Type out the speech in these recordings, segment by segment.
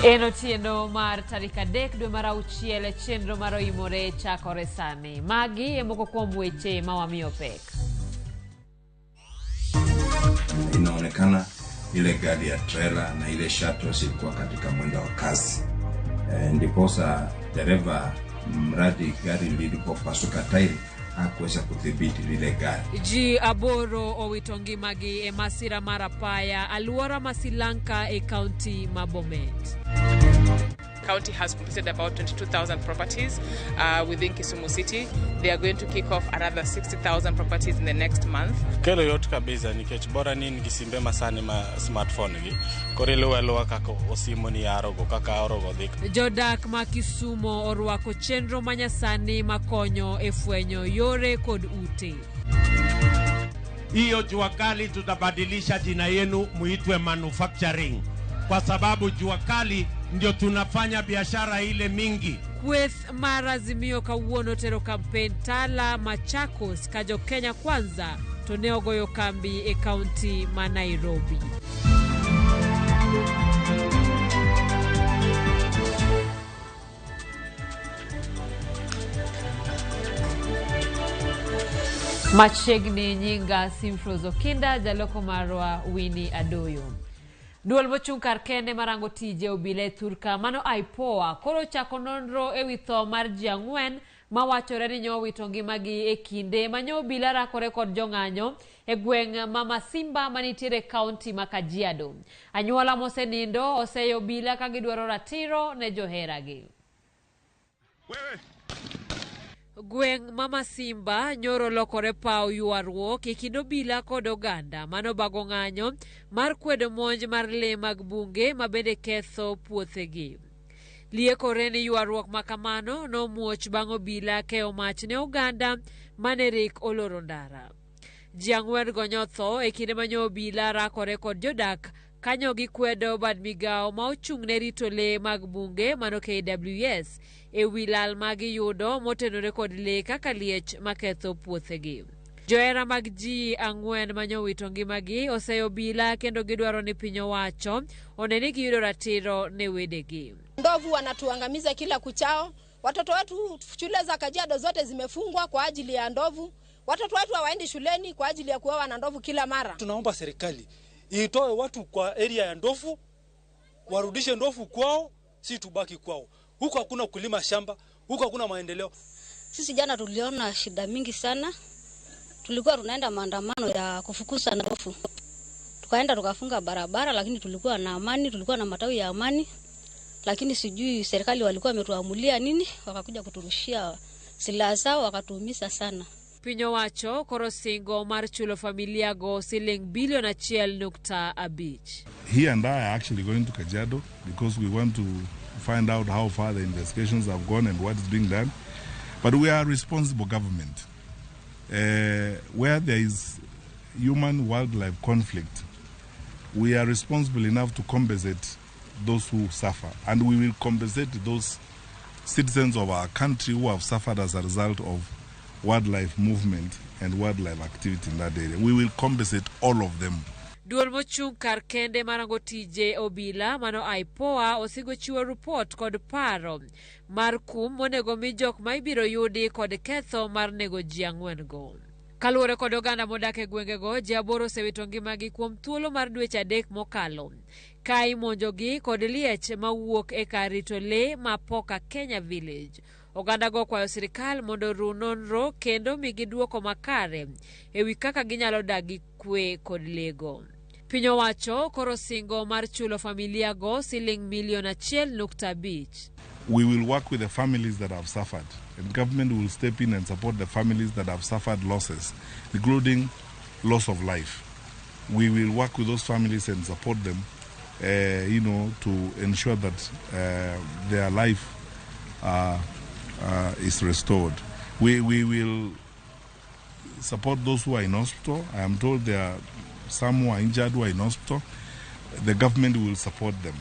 Enotieno mar tarik 3 dwe mar auchiel chenro mar OIMORE chakore sani. Magi e moko kuom weche mawamiyo pek. Inaonekana ile gari ya trailer na ile shuttle zilikuwa katika mwendo wa kasi. Ndiposa dereva mradi gari lilipopasuka tairi hakuweza kudhibiti lile gari. Ji aboro owito ngimagi e masira mar apaya aluora Masilanka e county ma Bomet. County has completed about 22,000 properties within Kisumu City. They are going to kick off another 60,000 properties in the next month. Kelo yot kabisa nikech bora nini gisimbe masani ma smartphone gi. Korelo welo kaka osimo ni arogo kaka orogo dik. Jodak ma Kisumu orwako chenro manyasani makonyo e fwenyo yore kod ute. Hiyo jua kali tutabadilisha jina yenu muitwe manufacturing. Kwa sababu jua kali ndio tunafanya biashara ile mingi. Kweth marazimio kawuono tero campaign Tala Machakos kajo Kenya kwanza toneo goyo kambi e county ma Nairobi. Machegni nyinga Simfrozo Kinda jaloko marwa Winnie Adoyo. Duol mochung' kar kende marango tije obile Turka mano aipoa koro chako nonro e wi tho mar ji 4 mawachore ni nyowito ngimagi e kinde manyo obila rakore kod jong'anyo e gweng' ma Masimba manitiere county ma Kajiado. Anyuola mosenindo oseyo obila ka gidwaro ratiro ne joheragi. Gweng' ma Masimba nyoro lokore pau yuarruok e kind obila kod oganda mano bago ng'anyo mar kwedo monj mar le mag bunge ma bende ketho puothegi. Liekore ni yuarruok makamano no muoch bang' obila keo mach ne oganda mane rik oloro ndara. Ji 4 go nyotho e kinde manyo obila rakore kod jodak kanyo gikwedo bad migao ma ochung' ne rito le mag bunge mano KWS e wilal magi yudo motenore kod le kaka liech maketho puothegi. Joera mag ji 4 manyo wito ngimagi oseyo bila kendo gidwaro ni piny owacho oneni giyudo ratiro ne wedegi. Ndovu wanatuangamiza kila kuchao. Watoto wetu shule za Kajiado zote zimefungwa kwa ajili ya ndovu. Watoto wetu hawaendi shuleni kwa ajili ya kuoa na ndovu kila mara. Tunaomba serikali itoe watu kwa area ya ndovu, warudishe ndovu kwao, si tubaki kwao. Huko hakuna kulima shamba, huko hakuna maendeleo. Sisi jana tuliona shida mingi sana. Tulikuwa tunaenda maandamano ya kufukuza ndovu. Tukaenda tukafunga barabara lakini tulikuwa na amani, tulikuwa na matawi ya amani. Lakini sijui serikali walikuwa wametuamulia nini, wakakuja kuturushia silaha zao wakatuumiza sana. Pinyo wacho korosingo mar chulo familia go siling bilion 1.5. He and I are actually going to Kajiado because we want to find out how far the investigations have gone and what is being done. But we are a responsible government. Where there is human-wildlife conflict, we are responsible enough to compensate those who suffer. And we will compensate those citizens of our country who have suffered as a result of wildlife movement and wildlife activity in that area. We will compensate all of them. Duol mochung' kar kende marango tije obila mano aipoa osigo chiwo report kod paro mar kum monego mi jok ma ibiro yudi kod ketho mar nego ji 4 go. Kaluwore kod oganda modak e gwengego, ji 8 osewito ngimagi kuom thuolo mar dweche 3 mokalo. Ka imonjogi kod liech mawuok e kar rito le ma Poka Kenya Village. Oganda go kwayo sirikal mondo ru nonro kendo migi duoko makare e wi kaka ginyalo dagi kwe kod lego. Piny owacho koro singo mar chulo familia go siling milion 1.5. We will work with the families that have suffered, and government will step in and support the families that have suffered losses, including loss of life. We will work with those families and support them, to ensure that their life is restored. We will support those who are in hospital. I am told there are some who are injured who are in hospital. The government will support them.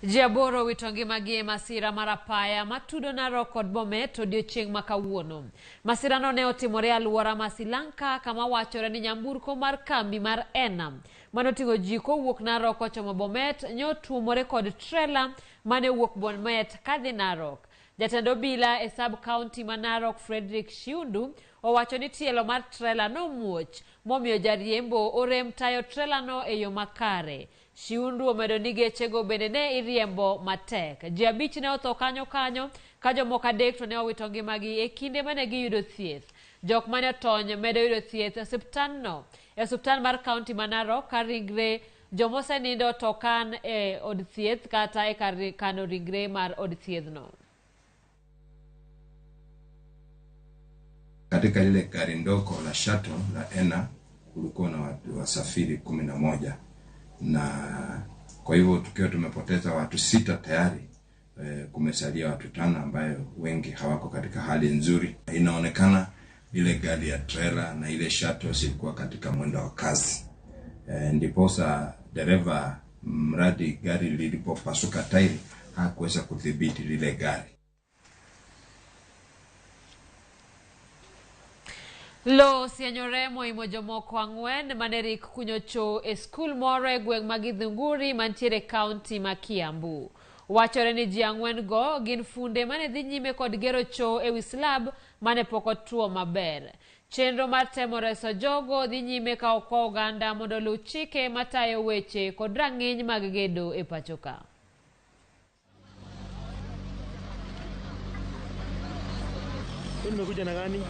Jiaboro witongi magi masira marapaya matudo Narok kod Bomet odiochieng' makawuono. Masira no ne otimore aluora Masilanka kama wachore ni nyamburko mar kambi mar Enam manoting'o ji kowuok Narok ochomo Bomet nyotuomore kod trailer mane wuok Bomet kadhi Narok. Jatend obila e sub county ma Narok Frederick Shiundu owacho ni tielo mar trailer no muoch momiyo jariembo orem tayo trailer no e yo makare. Shiundu omedo ni gechego bende ne iriembo matek. Ji abich ne otho kanyo ka jomoko adek to ne owito ngimagi e kinde mane giyudo thieth. Jok mane otony medo yudo thieth e osiptal mar county ma Narok ka ringre jomosenindo to kan e od thieth kata e kar kano ringre mar od thiethno. Katika lile gari ndogo la shuttle la Ena kulikuwa na wasafiri 11 na kwa hivyo tukiwa tumepoteza watu 6 tayari, kumesalia watu 5 ambayo wengi hawako katika hali nzuri. Inaonekana ile gari ya trailer na ile shuttle zilikuwa katika mwendo wa kasi. Ndiposa dereva mradi gari lilipopasuka tairi hakuweza kudhibiti lile gari. Lo sianyore moimo jomoko ang'wen manerik kunyocho e skul moro e gweng' magidhunguri mantiere county ma Kiambu. Wachore ni ji ang'wen go gin funde mane dhi nyime kod gero cho e wi slab mane pok otuo maber. Chenro mar temo reso jogo dhi nyime ka okwa oganda mondo luw chike matayo weche kod rang'iny mag gedo e pachoka. Umekuja na gani?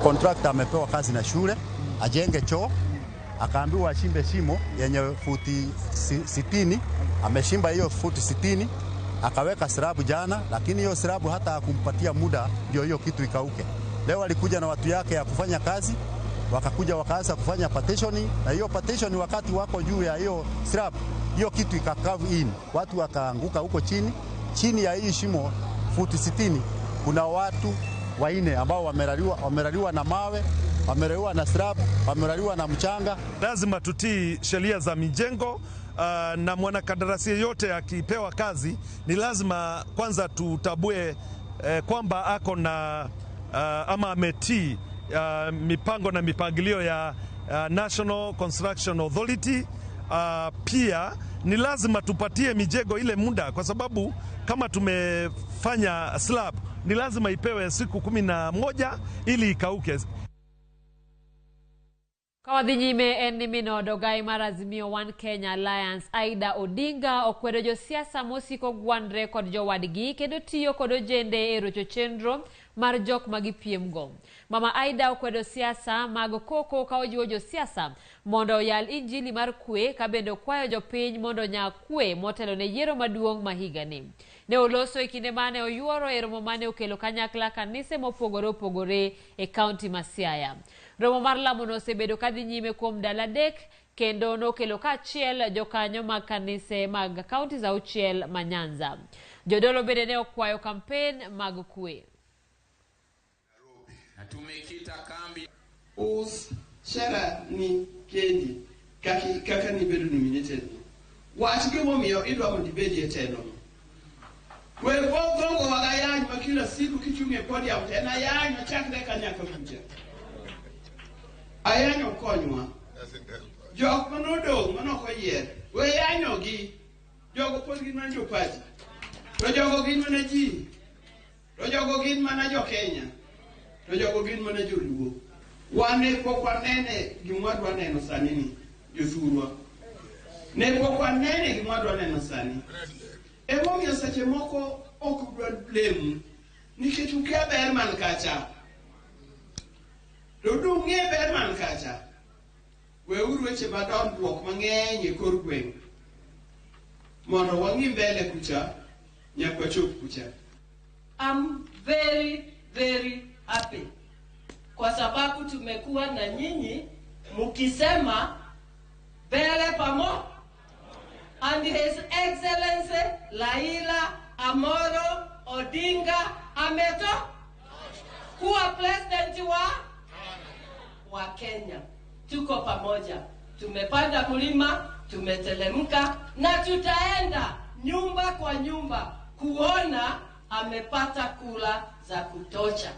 Contractor amepewa kazi na shule ajenge choo, akaambiwa ashimbe shimo yenye futi 60, ameshimba hiyo futi 60, akaweka slabu jana, lakini hiyo slabu hata hakumpatia muda ndio hiyo kitu ikauke. Leo alikuja na watu yake ya kufanya kazi, wakakuja wakaanza kufanya partitioning, na hiyo partitioning wakati wako juu ya hiyo slab, hiyo kitu ikakave in, watu wakaanguka huko chini ya hii shimo futi 60. Kuna watu 4 ambao wameraliwa na mawe, wameraliwa na slab, wameraliwa na mchanga. Lazima tutii sheria za mijengo, na mwanakandarasi yote akipewa kazi ni lazima kwanza tutabue kwamba ako na ama ametii mipango na mipangilio ya National Construction Authority. Pia ni lazima tupatie mijengo ile muda, kwa sababu kama tumefanya slab ni lazima ipewe siku 11 ili ikauke. Kawadhi nyime en minodo gai mar Azimio One Kenya Alliance Aida Odinga okwedo josiasa mosiko gwandre kod jowadgi kendo tiyo kod ojende e rocho chenro mar jok magipiem go. Mama Aida okwedo siasa mag koko ka ojiwo josiasa mondo oyal injili mar kwe ka bende kwayo jopiny mondo nya kwe motelo ne yiero maduong' mahigani. Ne oloso e kinde mane oyuoro e romo mane okelo kanyakla kanise mopogore opogore e kaunti ma Siaya. Romo mar lamo no osebedo kadhi nyime kuom ndalo 3 kendo nokelo kaachiel jokanyo mag kanise mag kaunti za auchiel ma Nyanza. Jodolo bende ne okwayo kampen mag kwe. Na tumekita kambi us shara ni kendi kaka ni bedo nominated. Wach gimomiyo idwa mondo ibedi e telo. We gongo wagayany makila siku kichunge podium tena yany chakre kanyaka kuja. Ayanyo konywa. Jok manodong manoko yier. We yanyo gi. Jogo pod gin man jopati. To jogo gin mana ji. To jogo gin mana jo Kenya. To jogo gin mana joluo. Wane pok wanene gima dwa neno sani ni jothurwa. Ne pok wanene gima dwa neno sani. Emomiyo seche moko ok dwa blame nikech ukia ber man kacha. To dung'e ber man kacha. Weuru weche madondruok mang'eny e kor gweng'. Mondo wang'i mbele kucha nyaka chop kucha. I'm very, very happy kwa sababu tumekuwa na nyinyi mukisema mbele pamoja, and His Excellency Raila Amolo Odinga ameto kuwa president wa Kenya. Tuko pamoja, tumepanda mlima, tumetelemka na tutaenda nyumba kwa nyumba kuona amepata kula za kutosha.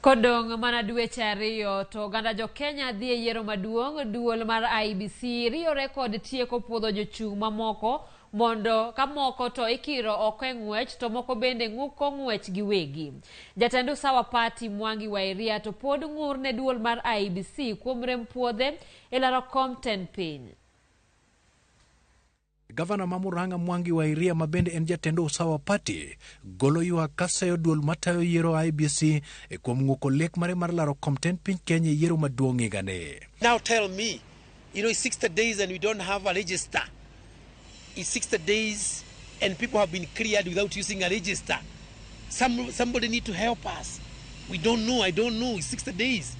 Kodong mana dweche ariyo to ganda jo Kenya dhi e yiero maduong' duol mar IBC riyo rekod tieko puodho jochung' mamoko mondo ka moko to ikiro oko ng'wech to moko bende ng'uko ng'wech giwegi. Jatend Usawa Party Mwangi Wairia to pod ng'ur ne duol mar IBC kuom rem puodhe e laro kom 10 piny. Gavana Mamuranga Mwangi Wairia mabende en jatend Usawa Party golo ywak kaseyo duol matayo yiero IBC kuom ng'uko lek mare mar laro kom 10 piny Kenya yiero maduong' higani. Now tell me, it's 60 days and we don't have a register. It's 60 days and people have been cleared without using a register. Somebody need to help us. We don't know. I don't know. It's 60 days.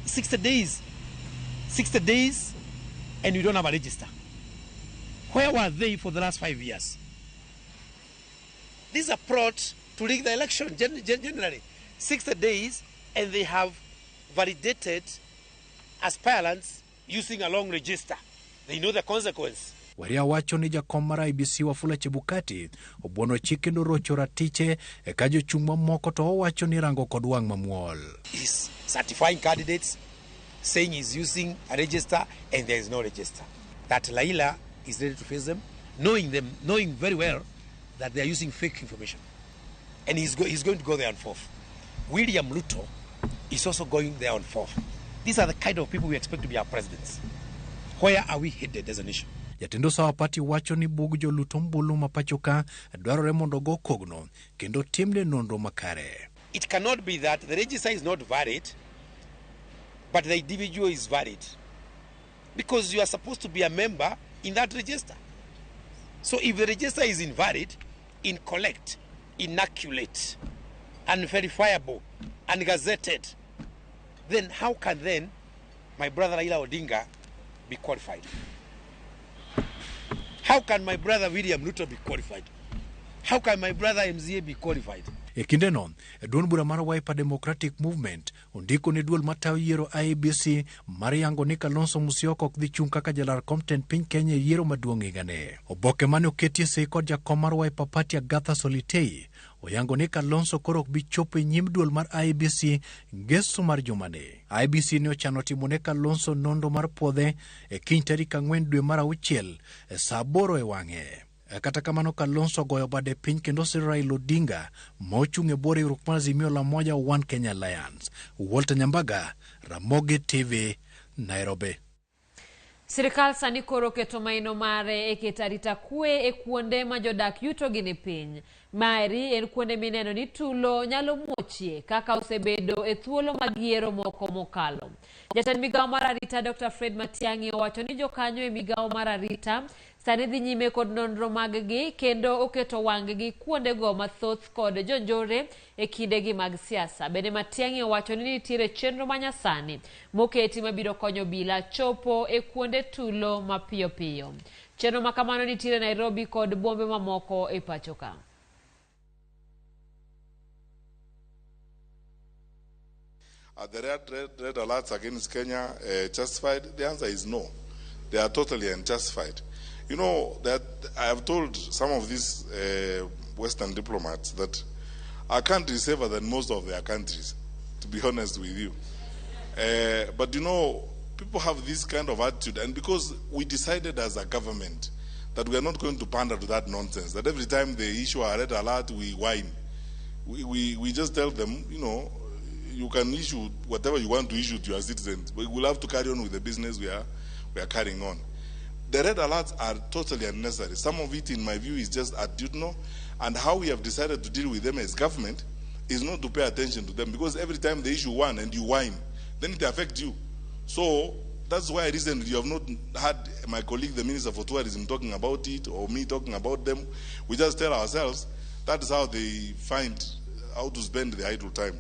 60 days. 60 days and we don't have a register. Where were they for the last 5 years? These are brought to rig the election generally. 60 days and they have validated aspirants using a long register. They know the consequence. Wairia wacho ni jakom mar IBC Wafula Chebukati obuono chik kendo rocho ratiche ka jochung' mamoko to owacho ni rango kod wang' mamuol. He's certifying candidates, saying he's using a register and there is no register. That Laila is ready to face them, knowing very well that they are using fake information. And he's going to go there on 4th. William Ruto is also going there on 4th. These are the kind of people we expect to be our presidents. Where are we headed as a nation? Jatend Usawa Party wacho ni bug joluto mbulu mapachoka dwarore mondo go kogno kendo timne nonro makare. It cannot be that the register is not valid, but the individual is valid. Because you are supposed to be a member in that register. So if the register is invalid, incorrect, inaccurate, unverifiable, ungazetted, then how can then my brother Raila Odinga be qualified? How can my brother William Ruto be qualified? How can my brother MZA be qualified? E kindeno, duol bura mar Wiper Democratic Movement ondiko ni duol matayo yiero IBC mar yango ni Kalonzo Musyoka ok dhi chung' kaka jalar kom 10 piny Kenya yiero maduong' higani. Oboke mane oketie sei kod jakom mar Wiper Party Agatha Solitei oyango ni Kalonzo koro ok bi chopo e nyim duol mar IBC ngeso mar jumani. IBC ne ochano timo ne Kalonzo nondo mar puodhe e kiny tarik 4 dwe mar 6 e saa 8 e wang'e. Kata kamano Kalonzo goyo bade piny kendo siro Raila Odinga mochung' e bwo riwruok mar Azimio la Umoja One Kenya Alliance. Walter Nyambaga, Ramogi TV, Nairobi. Sirikal sani koro keto maino mare e keto arita kwe e kuonde ma jodak yutogi ni piny. Maeri en kuonde mineno ni tulo nyalo muochie kaka osebedo e thuolo mag yiero moko mokalo. Jatend migawo mar arita Dr. Fred Matiang'i owacho ni jokanyo e migawo mar arita sani dhi nyime kod nonro mag-gi kendo oketo wang-gi kuondego mathoth kod jonjore e kindegi mag siasa. Bende Matiang'i owacho ni nitiere chenro manyasani moketi mabiro konyo bila chopo e kuonde tulo mapiyo piyo. Chenro makamano nitiere Nairobi kod bombe mamoko e pachoka. Are the red alerts against Kenya justified? The answer is no. They are totally unjustified. You know that I have told some of these Western diplomats that our country is safer than most of their countries, to be honest with you. But you know, people have this kind of attitude, and because we decided as a government that we are not going to pander to that nonsense, that every time they issue a red alert, we whine. We just tell them, you know, you can issue whatever you want to issue to your citizens, but we'll have to carry on with the business we are carrying on. The red alerts are totally unnecessary. Some of it, in my view, is just attitudinal, and how we have decided to deal with them as government is not to pay attention to them, because every time they issue one and you whine, then it affects you. So that's why recently you have not had my colleague, the Minister for Tourism, talking about it, or me talking about them. We just tell ourselves that is how they find how to spend their idle time.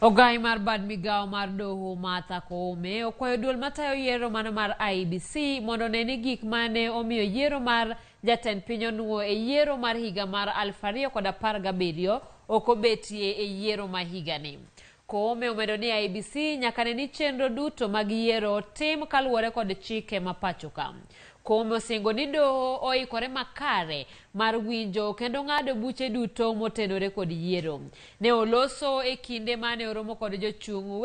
Ogai mar bad migawo mar doho Martha Koome okwayo duol matayo yiero mano mar IBC mondo ne ni gik mane omiyo yiero mar jatend piny onuo e yiero mar higa mar 2017 okobetie e yiero ma higani. Koome omedo ni IEBC nyaka ne ni chenro duto mag yiero tim kaluwore kod chike ma pacho ka. Koome osingo ni doho oikore makare mar winjo kendo ng'ado buche duto motenore kod yiero. Ne oloso e kinde mane oromo kod jochung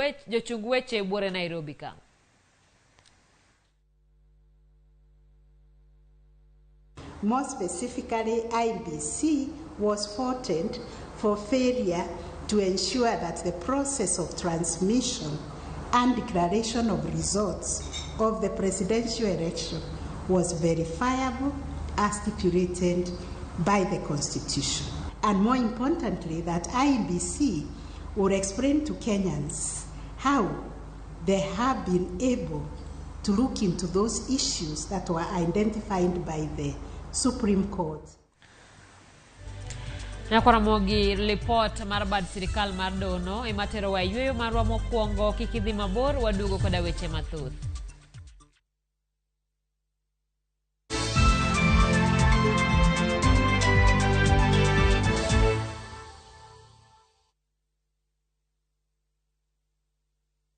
weche buore Nairobi ka. More specifically, IEBC was faulted for failure to ensure that the process of transmission and declaration of results of the presidential election was verifiable as stipulated by the Constitution. And more importantly, that IEBC would explain to Kenyans how they have been able to look into those issues that were identified by the Supreme Court. Na kwa Ramogi report mar bad sirikal mar dono imatero wa yweyo marwa mokwongo kikidhi mabor wadugo koda weche mathoth.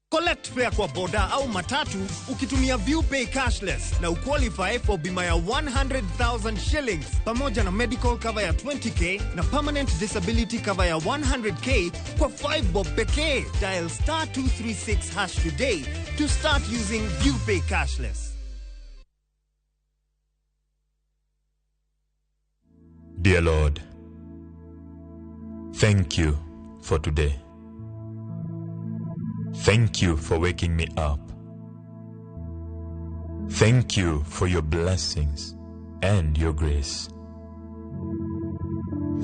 Collect fare kwa boda au matatu ukitumia ViewPay cashless na uqualify for bima ya 100,000 shillings pamoja na medical cover ya 20k na permanent disability cover ya 100k kwa 5 bob pekee. Dial *236# today to start using ViewPay cashless. Dear Lord, thank you for today. Thank you for waking me up. Thank you for your blessings and your grace.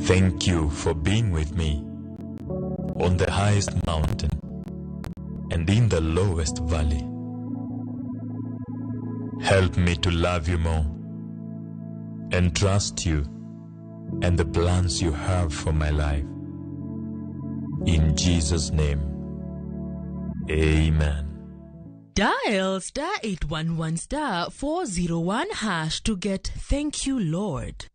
Thank you for being with me on the highest mountain and in the lowest valley. Help me to love you more and trust you and the plans you have for my life. In Jesus' name. Amen. Dial *811*401# to get Thank You Lord.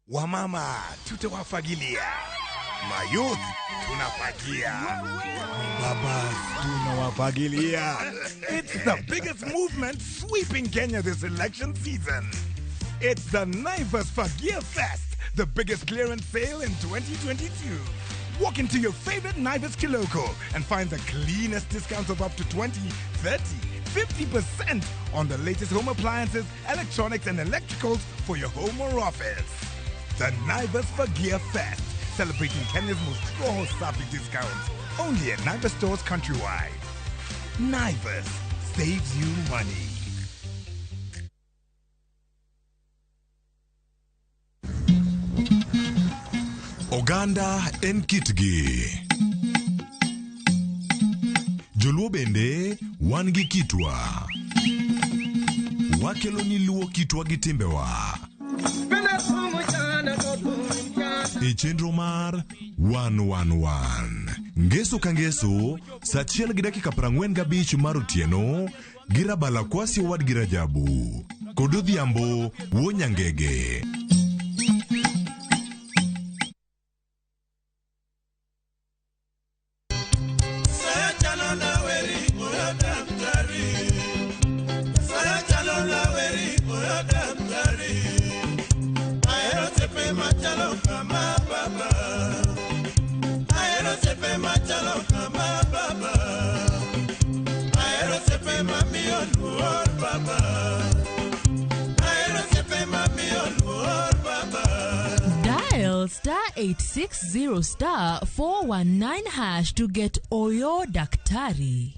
Wamama tutawafagilia, mayouth tunafagia, babas tunawafagilia. It's the biggest movement sweeping Kenya this election season. It's the Naivas Fagia Fest, the biggest clearance sale in 2022. Walk into your favorite Naivas Kiloko and find the cleanest discounts of up to 20, 30, 50% on the latest home appliances, electronics, and electricals for your home or office. The Naivas Fagia Fest, celebrating Kenya's most sabi discounts, only at Naivas stores countrywide. Naivas saves you money. Oganda en kitgi. Joluo bende wan gi kitwa. Wakelo ni luo kitwa gi timbewa. E chenro mar 111. Ngeso ka ngeso, saa 1:45 mar otieno, girabala kwasi wad girajabu. Kododhiambo wonyangege. Dial *860*419# to get Oyo Daktari.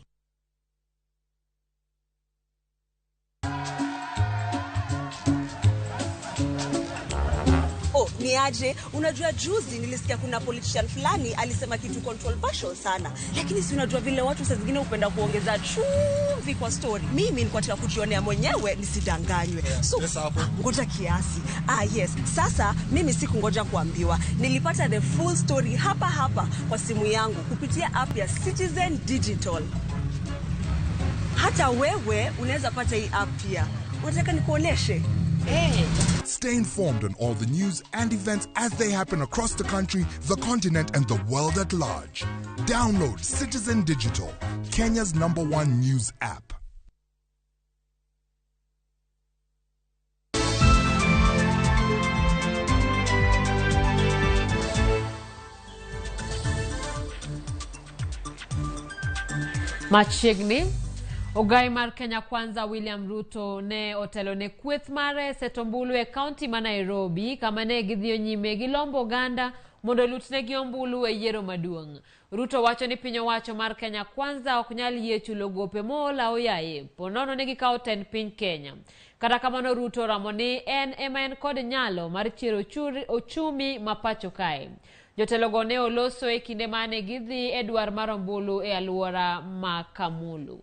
Oh, ni aje, unajua juzi nilisikia kuna politician fulani alisema kitu controversial sana. Lakini si unajua vile watu saa zingine upenda kuongeza chumvi kwa story. Mimi nilikuwa nataka kujionea mwenyewe nisidanganywe. So, ngoja kiasi. Yes. Sasa mimi sikungoja kuambiwa. Nilipata the full story hapa kwa simu yangu kupitia app ya Citizen Digital. Hata wewe unaweza pata hii app pia. Unataka nikuoneshe? Stay informed on all the news and events as they happen across the country, the continent, and the world at large. Download Citizen Digital, Kenya's #1 news app. Machiegni Ogai mar Kenya Kwanza William Ruto ne otelo ne kweth mare setombulu e county ma Nairobi kama ne gidhiyo nyime gi lombo oganda mondo lutne gi ombulu e yiero maduong'. Ruto wacho ni piny owacho mar Kenya Kwanza ok nyal yie chulo gope mola oyaye ponono ne gikawo tend piny Kenya. Kata kamano Ruto ramo ni en kod nyalo mar chiero ochumi mapacho kae. Jotelogo ne oloso e kinde mane gidhi e dwar mar ombulu e aluora ma Kamulu.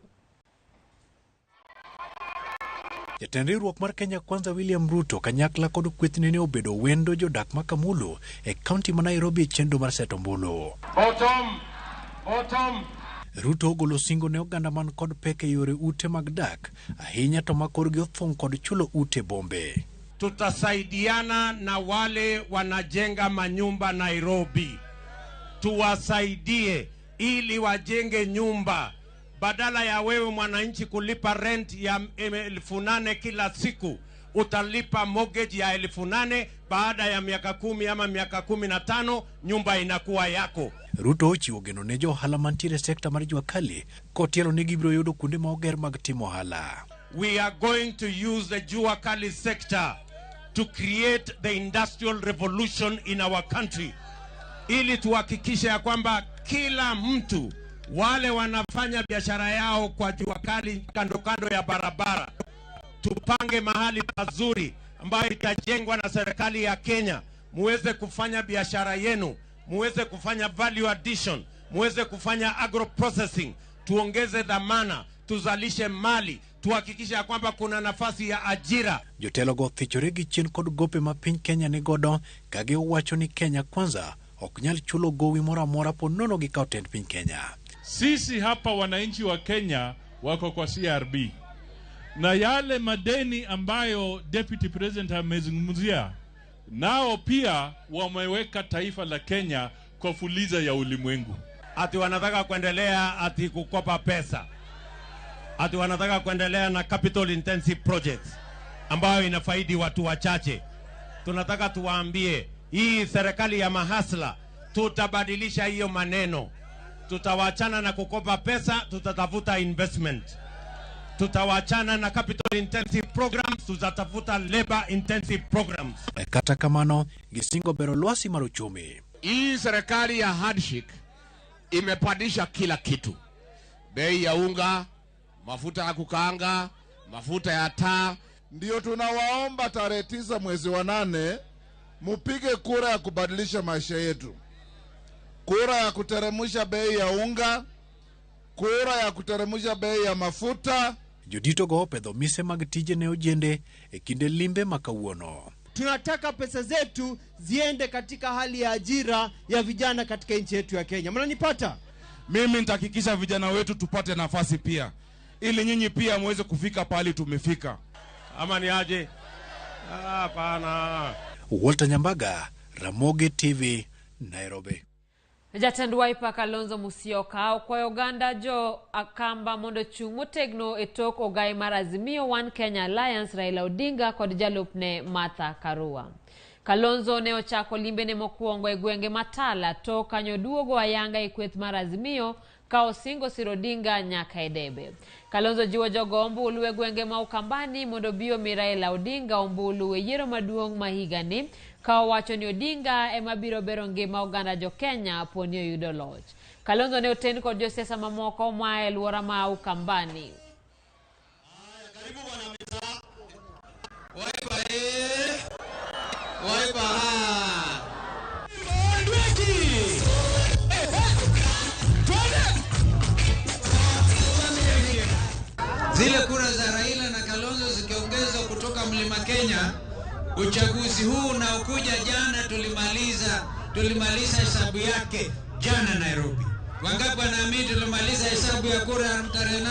Jatend riwruok mar Kenya Kwanza William Ruto kanyakla kod kwethne ne obedo wendo jodak ma Kamulu e kaunti ma Nairobi chenro mar setombulu. Ruto ogolo singo ne oganda man kod pek e yore ute mag dak, ahinya to makorgi othung kod chulo ute bombe. Tutasaidiana na wale wanajenga manyumba Nairobi. Tuwasaidie ili wajenge nyumba. Badala ya wewe mwananchi kulipa rent ya 8,000 kila siku, utalipa mortgage ya 8,000 baada ya miaka 10 ama miaka 15 nyumba inakuwa yako. Ruto ochiwo geno ne jo ohala mantiere sekta mar jua kali kotielo ni gibiro yudo kuonde ma oger mag timo ohala. We are going to use the jua kali sector to create the industrial revolution in our country. Ili tuhakikishe ya kwamba kila mtu, wale wanafanya biashara yao kwa jua kali kando kando ya barabara, tupange mahali pazuri ambayo itajengwa na serikali ya Kenya, muweze kufanya biashara yenu, muweze kufanya value addition, muweze kufanya agro processing, tuongeze dhamana, tuzalishe mali, tuhakikishe ya kwamba kuna nafasi ya ajira. Jotelogo thichore gi chien kod gope ma piny Kenya ni godo kage wacho ni Kenya Kwanza ok nyal chulo gowi mora mora ponono gi kawo tend piny Kenya. Sisi hapa wananchi wa Kenya wako kwa CRB. Na yale madeni ambayo Deputy President amezungumzia, nao pia wameweka taifa la Kenya kwa fuliza ya ulimwengu. Ati wanataka kuendelea ati kukopa pesa. Ati wanataka kuendelea na capital intensive projects ambayo inafaidi watu wachache. Tunataka tuwaambie hii serikali ya mahasla, tutabadilisha hiyo maneno. Tutawachana na kukopa pesa, tutatafuta investment. Tutawachana na capital intensive programs, tutatafuta labor intensive programs. Kata kamano gisingo bero lwasi mar uchumi. Hii serikali ya handshake imepandisha kila kitu. Bei ya unga, mafuta ya kukaanga, mafuta ya taa. Ndio tunawaomba tarehe 9 mwezi wa 8 mupige kura ya kubadilisha maisha yetu. Kura ya kuteremusha bei ya unga, kura ya kuteremusha bei ya mafuta. Jodito go pedho mise mag tije ne ojende e kinde limbe makawuono. Tunataka pesa zetu ziende katika hali ya ajira ya vijana katika nchi yetu ya Kenya. Mnanipata? Mimi nitahakikisha vijana wetu tupate nafasi pia, ili nyinyi pia muweze kufika pale tumefika. Ama ni aje? Hapana. Walter Nyambaga, Ramogi TV, Nairobi. Jatend Wiper Kalonzo Musyoka okwayo oganda jo akamba mondo chung' motegno e tok ogai mar Azimio One Kenya Alliance Raila Odinga kod jalupne Martha Karua. Kalonzo ne ochako limbene mokwongo e gwenge matala to kanyo duogo ayanga e kweth mar Azimio ka osingo siro Odinga nyaka e debe. Kalonzo jiwo jogo ombulu e gwenge ma Ukambani mondo biyo mi Raila Odinga ombulu e yiero maduong' ma higani ka owacho ni Odinga ema biro bero ngima oganda jo Kenya poni oyudo loch. Kalonzo ne oten kod josiasa mamoko ma e alwora ma Ukambani. Karibu bwana Mita. Wiper. Zile kura za Raila na Kalonzo zikiongezwa kutoka Mlima Kenya, uchaguzi huu unaokuja jana tulimaliza hesabu yake jana Nairobi. Wangapi wanaamini tulimaliza hesabu ya kura ya tarehe 8?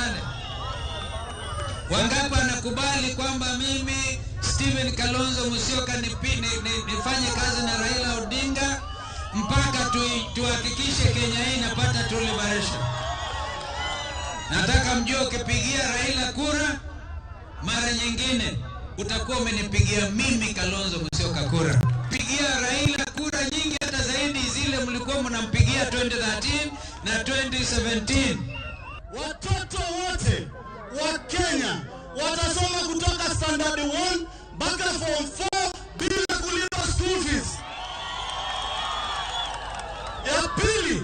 Wangapi wanakubali kwamba mimi Stephen Kalonzo Musyoka nifanye kazi na Raila Odinga mpaka tuhakikishe Kenya hii inapata true liberation? Nataka mjue ukipigia Raila kura mara nyingine utakuwa umenipigia mimi Kalonzo Musyoka kura. Pigia Raila kura nyingi hata zaidi zile mlikuwa mnampigia 2013 na 2017. Watoto wote wa Kenya watasoma kutoka standard 1 mpaka form 4 bila kulipa school fees. Ya pili,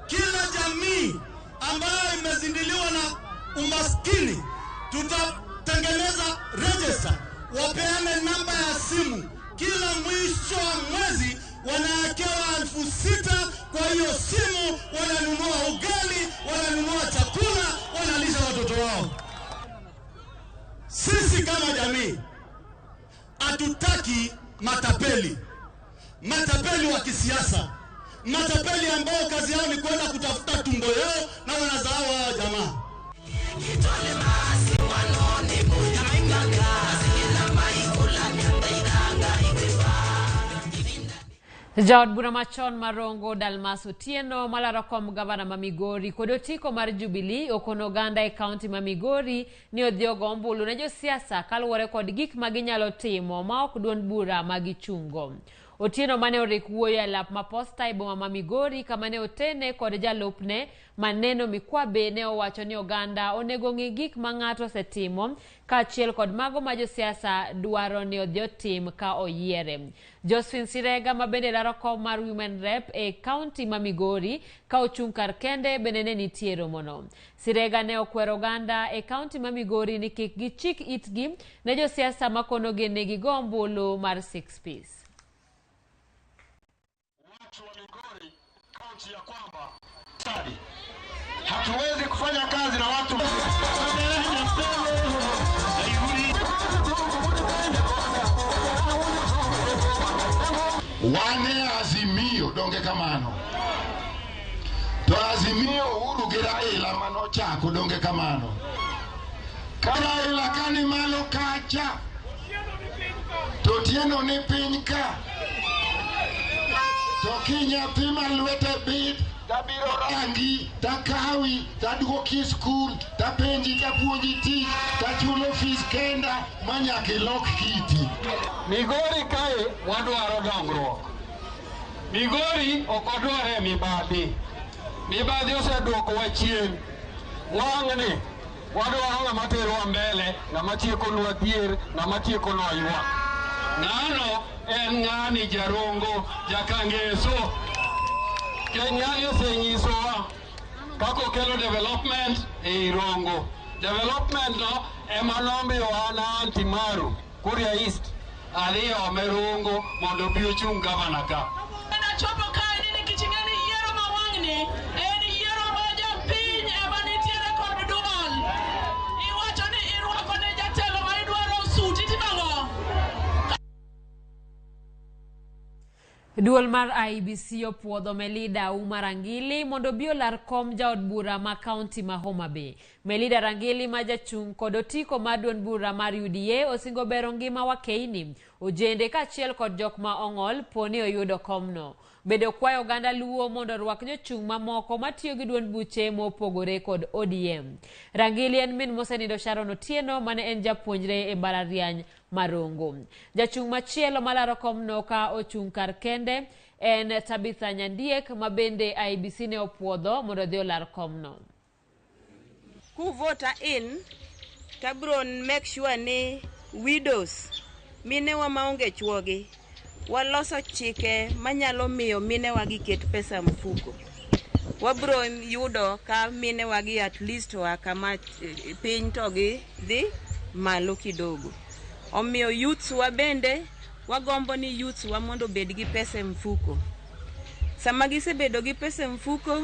kila jamii ambayo imezindiliwa na umaskini tutatengeneza register, wapeane namba ya simu. Kila mwisho wa mwezi wanawekewa 6,000 kwa hiyo simu, wananunua ugali, wananunua chakula, wanalisha watoto wao. Sisi kama jamii hatutaki matapeli wa kisiasa, matapeli ambao kazi yao ni kwenda kutafuta tumbo yao na wanazao wao jamaa. Jaod bura machon marongo Dalmas Otieno Madaraka gavana ma Migori kod otiko mar Jubilee okono oganda e kaunti ma Migori ni odhiogo ombulu ne josiasa kaluwore kod gik ma ginyalo timo ma ok duond bura ma gichungo. Otieno mane orik wuoyo e lap ma Posta e boma ma Migori kama ne otene kod jalupne Maneno Mikwabe ne owacho ni oganda onego ng'i gik ma ng'ato osetimo kaachiel kod mago ma josiasa dwaro ni odhi otim ka oyiere. Josephine Sirega ma bende laro kom mar Women Rep e kaunti ma Migori ka ochung' kar kende bende ne nitie romono. Sirega ne okwero oganda e kaunti ma Migori ni kik gichik itgi ne josiasa makono gene gigo ombulu mar 6 piece. Ya kwamba hatuwezi kufanya kazi na watu wane azimio donge kamano to azimio uru giraila mano chako donge kamano kala ila kani malo kacha to tieno ni pinka Tokinya pima lwete bit, tabiro rangi, takawi, taduoki skul, tapenji, tapuonji tich, tachulo fees kenda, manyake lok kiti. Migori kae wadwaro dongruok. Migori okodware mibadhi. Mibadhi oseduoko wa chien. Wang'ni wadwaro ng'ama terowa mbele, ng'ama tiekonwa dhier, ng'ama tiekonwa ywak. Ng'ano en ng'ani jarongo jakangeso. Kenyani osenyisowa kako okelo development e Rongo. Development no ema nomiyo an anti-maru Kuria East adhi ome Rongo mondo obi ochung' gavana ka. Chopo kae ni kichingani yiero ma wang'ni en yiero ma jopiny ema nitiere kod duol. Iwacho ni irwako ne jatelo ma idwaro suti timang'o. Duol mar IBC opuodho Melida Uma Rangili mondo bi olar kom jaod bura ma kaunti ma Homa Bay. Melida Rangili ma jachung' kod otiko mar duond bura mar UDA osingo bero ngima wa Keini, ojende kaachiel kod jok ma ong'ol poni oyudo komno. Bedo kwayo oganda luo mondo rwak jochung' mamoko matiyo gi duond buche mopogore kod ODM. Rangili en min mosenindo Sharon Otieno mane en japuonjre e mbalariany Marongo. Jachung' machielo malaro komno ka ochung' kar kende en Tabitha Nyandiek ma bende IBC ne opuodho mondo dhi olar komno. Who vote in tabro make sure ni widows mine wa maonge chuogi waloso chike manyalo miyo mine wagi ket pesa mfuko. Wabro yudo ka mine wagi at least wa kama piny to gi dhi malo kidogo. Omiyo youths wa bende wagombo ni youths wa mondo bed gi pesa mfuko. Sama gisebedo gi pesa mfuko,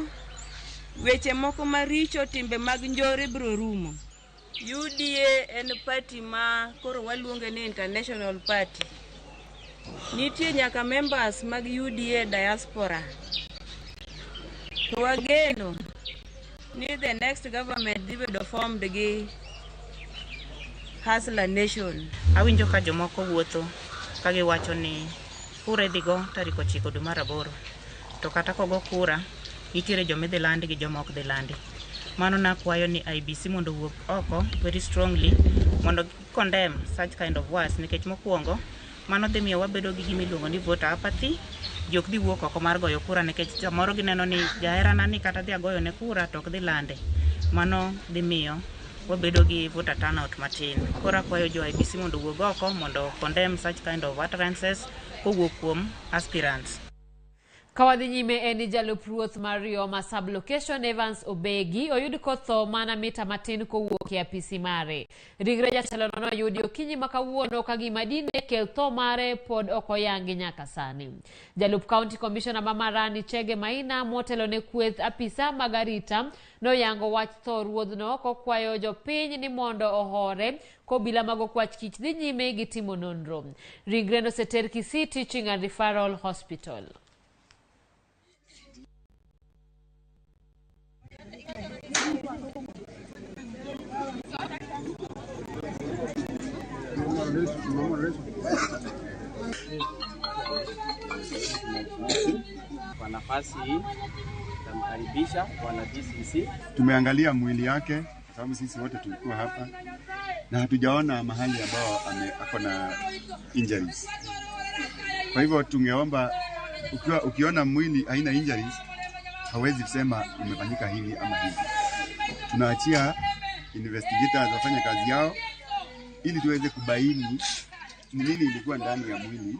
weche moko maricho, timbe mag njore bro rumo. UDA en party ma koro waluonge ni international party. Nitie nyaka members mag UDA diaspora. To wageno ni the next government dhi bedo formed gi Hustler Nation. Awinjo ka jomoko wuotho ka giwacho ni kura idhigo tarik 9 dwe mar 8. To kata kogo kura nitiere jomidhi landi gi jomok dhi landi. Mano nakwayo ni IBC mondo wuok oko very strongly mondo condemn such kind of words nikech mokwongo mano dhi miyo wabedo gi gimiluongo ni voter apathy. Jok dhi wuok oko mar goyo kura nikech samoro gineno ni jaherana ni kata dhi agoyo ne kura to ok dhi lande. Mano dhi miyo wabedo gi voter turnout matin. Kora kwayo jo IBC mondo wuog oko mondo condemn such kind of utterances kowuok kuom aspirants. Kawadhi nyime en jalup ruoth Mario ma sublocation Evans Obegi oyud kotho mana mita matin kowuok e apisi mare. Ringre jatelo no oyudi okinyi makawuono ka gima dine kel tho mare pod okoyangi nyaka sani. Jalup County Commissioner Mamarani Chege Maina motelo ne kweth apisa magarita no yango wach tho ruodhno kokwayo jopiny ni mondo ohore kobila mago kwach kich dhi nyime gi timo nonro. Ringre no seter Kisii Teaching and Referral Hospital. Kwa nafasi hii tamkaribisha bwana DCC. Tumeangalia mwili yake kwa sababu sisi wote tulikuwa hapa na hatujaona mahali ambao ako na injuries. Kwa hivyo tungeomba ukiona mwili haina injuries hawezi kusema umefanyika hivi ama hivi. Tunaachia investigators wafanye kazi yao ili tuweze kubaini ni nini ilikuwa ndani ya mwili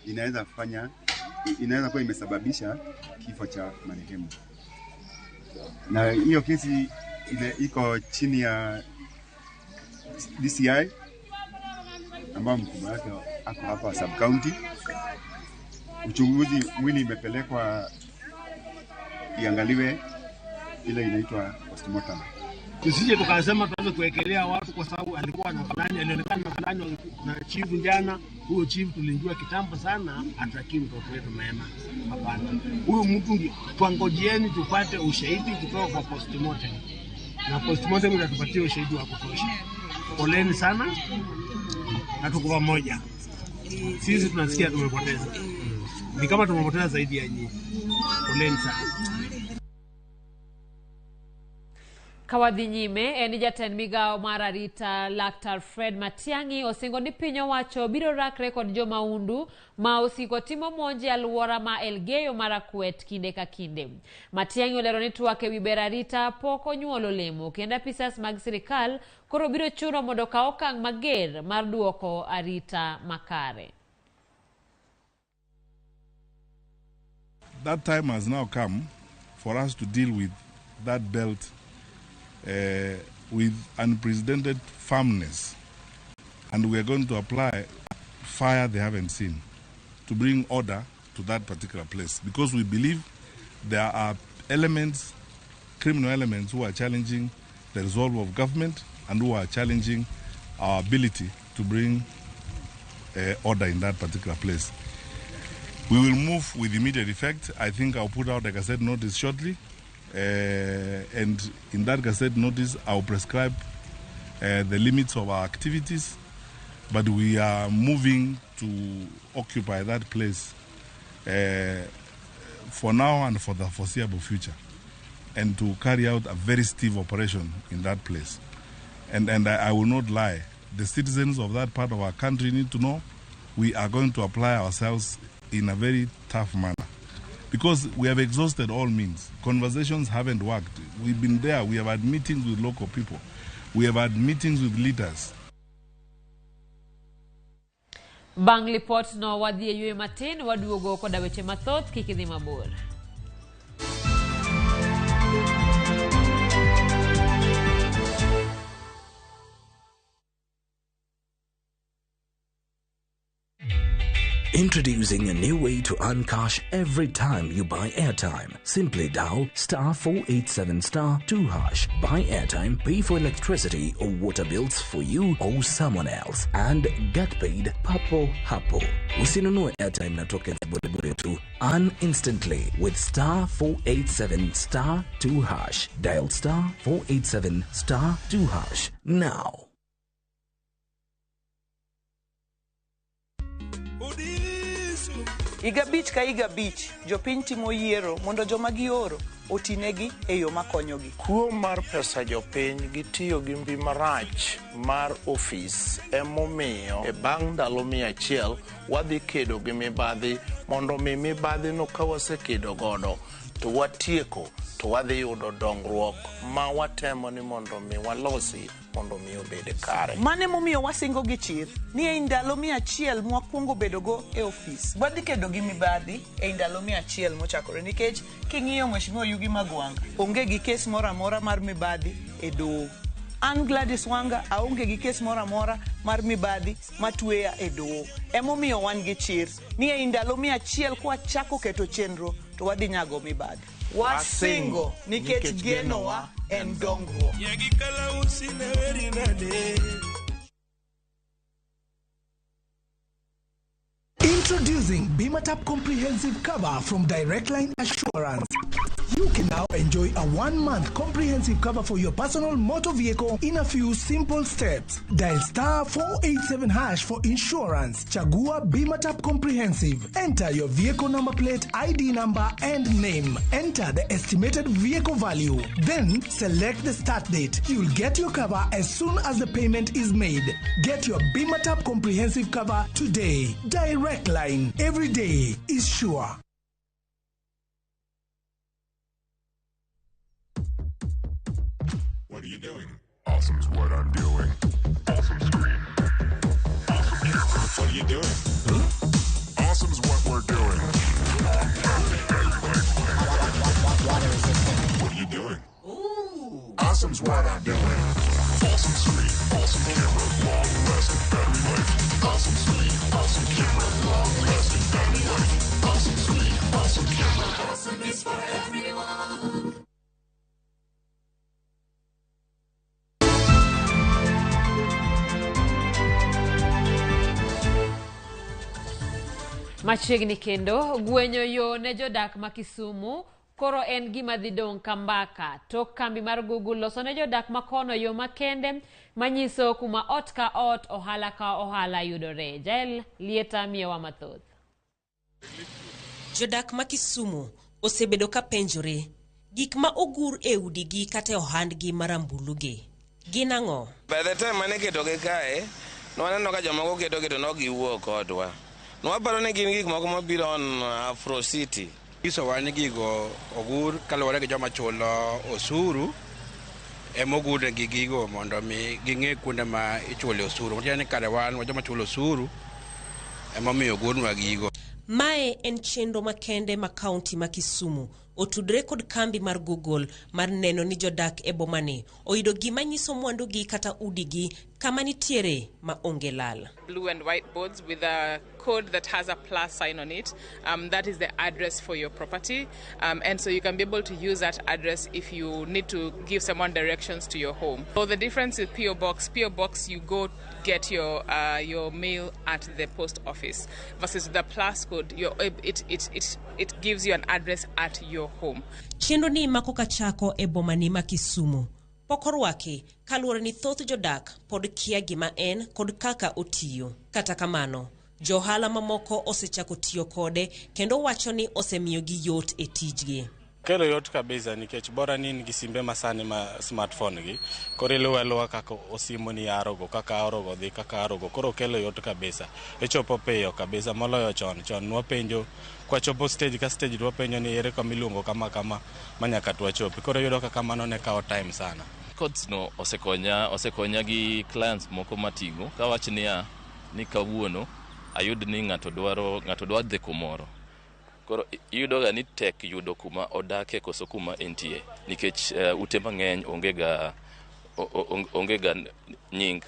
inaweza kuwa imesababisha kifo cha marehemu. Na hiyo kesi iko chini ya DCI ambao mkubwa wake ako hapa sub county. Uchunguzi mwili imepelekwa iangaliwe ile inaitwa postmortem. Tusije tukasema tuanze kuwekelea watu kwa sababu alikuwa na fulani, alionekana na fulani na chief jana. Huyo chief tulijua kitambo sana ataki mtoto wetu mema. Hapana. Huyo mtu tuangojieni tupate ushahidi kutoka kwa postmortem. Na postmortem itatupatia ushahidi wa kutosha. Poleni sana. Na tuko pamoja. Sisi tunasikia tumepoteza. Ni kama tumepoteza zaidi ya nyinyi. Poleni sana. Kawadhi nyime en jatend migao mar arita Laktar Fred Matiang'i osingo ni piny owacho biro rakre kod jomaundu ma osiko timo monje alwora ma Elgeyo Marakwet kinde ka kinde. Matiang'i olero ni twak ewi ber arita pok onyuolo olemo kendo apisas mag sirikal koro biro chuno mondo kaw okang' mager mar duoko arita makare. That time has now come for us to deal with that belt with unprecedented firmness, and we are going to apply fire they haven't seen to bring order to that particular place, because we believe there are elements, criminal elements, who are challenging the resolve of government and who are challenging our ability to bring order in that particular place. We will move with immediate effect. I think I'll put out a Gazette notice shortly. And in that Gazette notice, I'll prescribe the limits of our activities, but we are moving to occupy that place for now and for the foreseeable future, and to carry out a very stiff operation in that place. And I will not lie, the citizens of that part of our country need to know we are going to apply ourselves in a very tough manner, because we have exhausted all means. Conversations haven't worked. We've been there. We have had meetings with local people. We have had meetings with leaders. Bang report no wadhi yue matin waduogo koda weche mathoth kikidhi mabor. Introducing a new way to earn cash every time you buy airtime. Simply dial *487*2#. Buy airtime, pay for electricity or water bills for you or someone else, and get paid papo hapo. Usinunue airtime na tokens bure bure tu. Earn instantly with *487*2#. Dial *487*2# now. Higa bich ka higa bich, jopiny timo yiero mondo joma gioro otinegi e yo makonyogi. Kuo mar pesa jopiny gitiyo gi mbi marach mar ofis emomiyo e bang' ndalo 100 wadhi kedo gi mibadhi mondo mi mibadhi no ka wasekedo godo to watieko to wadhi yudo dongruok ma watemo ni mondo mi walosi mondo mi obed kare. Mane momiyo wasingo gi chir ni e ndalo 100 mwakwongo bedogo e ofis wadhi kedo gi mibadhi e ndalo 100 mochakore, nikech king'iyo Mheshimiwa Yugi Magwanga onge gi kes moro amora mar mibadhi e doho. An Gladys Wanga aonge gi kes moro amora mar mibadhi matweya e doho. Emomiyo wan gi chir ni e ndalo 100 kwa chako keto chenro to wadhi nyago mibadhi. Wasingo nikech genowa en dongruok. Introducing BimaTap Comprehensive Cover from Direct Line Assurance. You can now enjoy a 1-month comprehensive cover for your personal motor vehicle in a few simple steps. Dial *487# for insurance. Chagua BimaTap Comprehensive. Enter your vehicle number plate, ID number, and name. Enter the estimated vehicle value. Then select the start date. You'll get your cover as soon as the payment is made. Get your BimaTap Comprehensive cover today. Direct Line. Every day is sure. What are you doing? Awesome's what I'm doing. Awesome screen. Awesome camera. What are you doing? Huh? Awesome's what we're doing. What are you doing? Ooh. Awesome's what I'm doing. Awesome screen. Awesome camera. Long-lasting battery life. Awesome screen. Awesome camera. Long-lasting battery life. Awesome screen. Awesome camera. Awesome is for everyone. Machiegni kendo gwenyo yo ne jodak ma Kisumu koro en gima dhi dong' kambaka. Tok kambi mar Google loso ne jodak makono yo makende manyiso kuma ot ka ot, ohala ka ohala yudore. Jael lieta miyowa mathoth. Jodak ma Kisumu osebedo ka penjore gik ma ogur e udigi kata ohandgi marambulugi. Gin ang'o? By the time mane keto gi kae, nwaneno ka jomoko keto no giwuok kodwa. Nwaparo ni gin gik moko mabiro on Afro City. Iso wani gigo ogur kaluwore gi joma chulo osuru emogur gi gigo mondo mi ging'e kuonde ma ichule osuru. Matiende ni kare wan joma chulo osuru emomiyo ogurnwa gigo. Mae en chenro makende ma kaunti ma Kisumu otudre kod kambi mar Google mar neno ni jodak e bomani oyudo gima nyiso mwandugi kata udigi kama nitiere ma onge lal. Blue and white boards with a code that has a plus sign on it. That is the address for your property. And so you can be able to use that address if you need to give someone directions to your home. So the difference with P.O. Box you go get your mail at the post office versus the plus code. It gives you an address at your home. Chenro ni mako kachako e bomani ma Kisumu. Pokorwake kaluwore ni thoth jodak pod kia gima en kod kaka otiyo. Kata kamano, johala mamoko osechako tiyo kode kendo wacho ni osemiyo gi yot e tijgi. Kelo yot kabisa nikech bora ni nigi simbe masani ma smartphone gi. Koro iluwa kaka osimo ni arogo, kaka arogo dhi, kaka arogo. Koro kelo yot kabisa. Ichopo peyo kabisa moloyo chon. Chon nwapenjo kwa chopo stage ka stage nwapenjo ni ere kama iluongo kama manyaka twachopi. Koro yudo kaka mano ne kao time sana. Codes no osekonya gi clients moko matingo ka wach ni kawuono ayud ni ng'ato dwa dhi kumoro. Koro yudo ga ni tek yudo kuma odake koso kuma entie nikech ute mang'eny onge ga nying.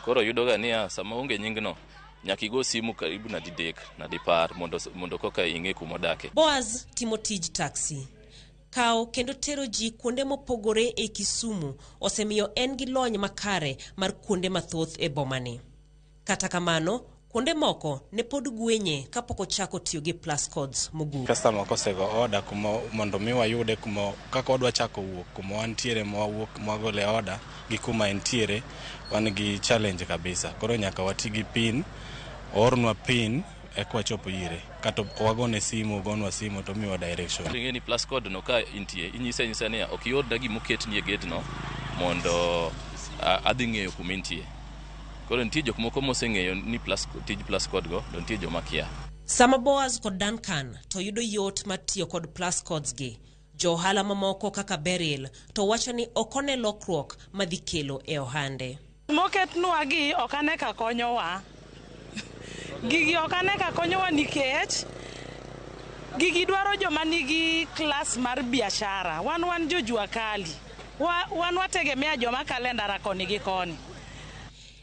Koro yudo ga ni sama onge nying no nyaka igo simu karibu na didek na dipar mondo koka ing'e kuma odake. Boaz timo tij taxi. Kao kendo tero ji kuonde mopogore e Kisumu osemiyo en gi lony makare mar kuonde mathoth e bomani. Kata kamano, kuonde moko ne pod gwenye kapok ochako tiyo gi plus codes mogur. Customer kosego order kuma mondo mi wayude kuma kaka odwa chako wuok kuma wantiere mwagole order gi kuma entiere wan gi challenge kabisa. Koro nyaka wati gi pin, ornwa pin ekwa chopo ire. kata wagone simu, ogonwa simu to miwa direction. Ng'eni plus code no ka intie, inyisa ni ok yod dagi moket nie gate no mondo adhi ng'eyo kuma intie. Koro nitie jok moko moseng'eyo ni tij plus code go, to nitie joma kia. Sama Boaz kod Duncan to yudo yot mar tiyo kod plus codes gi, jo ohala mamoko kaka Beryl to wacho ni okone lokruok madhi kelo e ohande. Moketnwa gi ok ane ka konyowa. Gigi ok ane ka konyowa nikech gigi dwaro joma nigi klas mar biashara. Wan jojua kali. Wan wategemea joma kalendara koni gi koni.